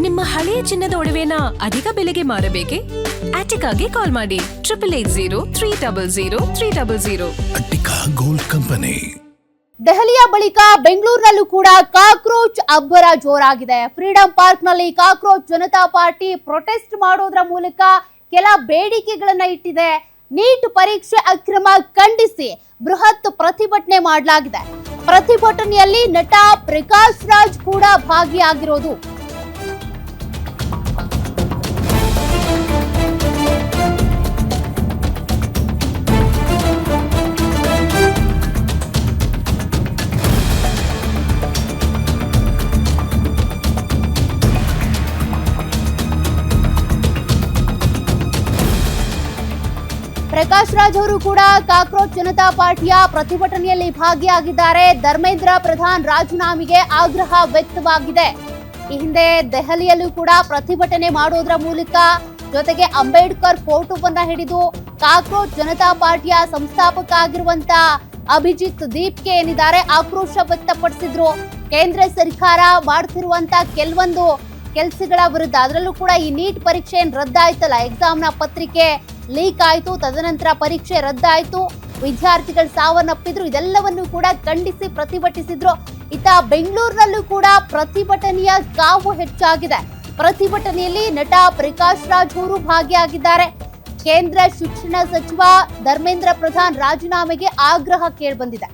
ನಿಮ್ಮ ಹಳೆಯ ಚಿನ್ನದ ಒಡವೆನ ಅಧಿಕ ಬೆಲೆಗೆ ಮಾರಬೇಕೆ? ಆಟಿಕಾಗೆ ಕಾಲ್ ಮಾಡಿ 8880 ಅಟ್ಟಿಕಾ ಗೋಲ್ಡ್ ಕಂಪನಿ. ದೆಹಲಿಯ ಬಳಿಕ ಬೆಂಗಳೂರಿನಲ್ಲೂ ಕೂಡ ಕಾಕ್ರೋಚ್ ಅಬ್ಬರ ಜೋರಾಗಿದೆ. ಫ್ರೀಡಂ ಪಾರ್ಕ್ ನಲ್ಲಿ ಕಾಕ್ರೋಚ್ ಜನತಾ ಪಾರ್ಟಿ ಪ್ರೊಟೆಸ್ಟ್ ಮಾಡೋದ್ರ ಮೂಲಕ ಕೆಲ ಬೇಡಿಕೆಗಳನ್ನ ಇಟ್ಟಿದೆ. ನೀಟ್ ಪರೀಕ್ಷೆ ಅಕ್ರಮ ಖಂಡಿಸಿ ಬೃಹತ್ ಪ್ರತಿಭಟನೆ ಮಾಡಲಾಗಿದೆ. ಪ್ರತಿಭಟನೆಯಲ್ಲಿ ನಟ ಪ್ರಕಾಶ್ ರಾಜ್ ಕೂಡ ಭಾಗಿಯಾಗಿರೋದು. ಪ್ರಕಾಶ್ ರಾಜ್ ಅವರು ಕೂಡ ಕಾಕ್ರೋಚ್ ಜನತಾ ಪಾರ್ಟಿಯ ಪ್ರತಿಭಟನೆಯಲ್ಲಿ ಭಾಗಿಯಾಗಿದ್ದಾರೆ. ಧರ್ಮೇಂದ್ರ ಪ್ರಧಾನ್ ರಾಜೀನಾಮೆಗೆ ಆಗ್ರಹ ವ್ಯಕ್ತವಾಗಿದೆ. ಈ ಹಿಂದೆ ದೆಹಲಿಯಲ್ಲೂ ಕೂಡ ಪ್ರತಿಭಟನೆ ಮಾಡೋದ್ರ ಮೂಲಕ ಜೊತೆಗೆ ಅಂಬೇಡ್ಕರ್ ಫೋಟೋವನ್ನ ಹಿಡಿದು ಕಾಕ್ರೋಚ್ ಜನತಾ ಪಾರ್ಟಿಯ ಸಂಸ್ಥಾಪಕ ಆಗಿರುವಂತ ಅಭಿಜಿತ್ ದೀಪ್ಗೆ ಏನಿದ್ದಾರೆ ಆಕ್ರೋಶ ವ್ಯಕ್ತಪಡಿಸಿದ್ರು. ಕೇಂದ್ರ ಸರ್ಕಾರ ಮಾಡ್ತಿರುವಂತ ಕೆಲವೊಂದು ಕೆಲಸಗಳ ವಿರುದ್ಧ, ಅದರಲ್ಲೂ ಕೂಡ ಈ ನೀಟ್ ಪರೀಕ್ಷೆ ರದ್ದಾಯ್ತಲ್ಲ, ಎಕ್ಸಾಮ್ನ ಪತ್ರಿಕೆ ಲೀಕ್ ಆಯ್ತು, ತದನಂತರ ಪರೀಕ್ಷೆ ರದ್ದಾಯ್ತು, ವಿದ್ಯಾರ್ಥಿಗಳು ಸಾವನ್ನಪ್ಪಿದ್ರು, ಇದೆಲ್ಲವನ್ನು ಕೂಡ ಖಂಡಿಸಿ ಪ್ರತಿಭಟಿಸಿದ್ರು. ಇತ್ತ ಬೆಂಗಳೂರಿನಲ್ಲೂ ಕೂಡ ಪ್ರತಿಭಟನೆಯ ಕಾವು ಹೆಚ್ಚಾಗಿದೆ. ಪ್ರತಿಭಟನೆಯಲ್ಲಿ ನಟ ಪ್ರಕಾಶ್ ರಾಜ್ ಅವರು ಭಾಗಿಯಾಗಿದ್ದಾರೆ. ಕೇಂದ್ರ ಶಿಕ್ಷಣ ಸಚಿವ ಧರ್ಮೇಂದ್ರ ಪ್ರಧಾನ್ ರಾಜೀನಾಮೆಗೆ ಆಗ್ರಹ ಕೇಳಿಬಂದಿದೆ.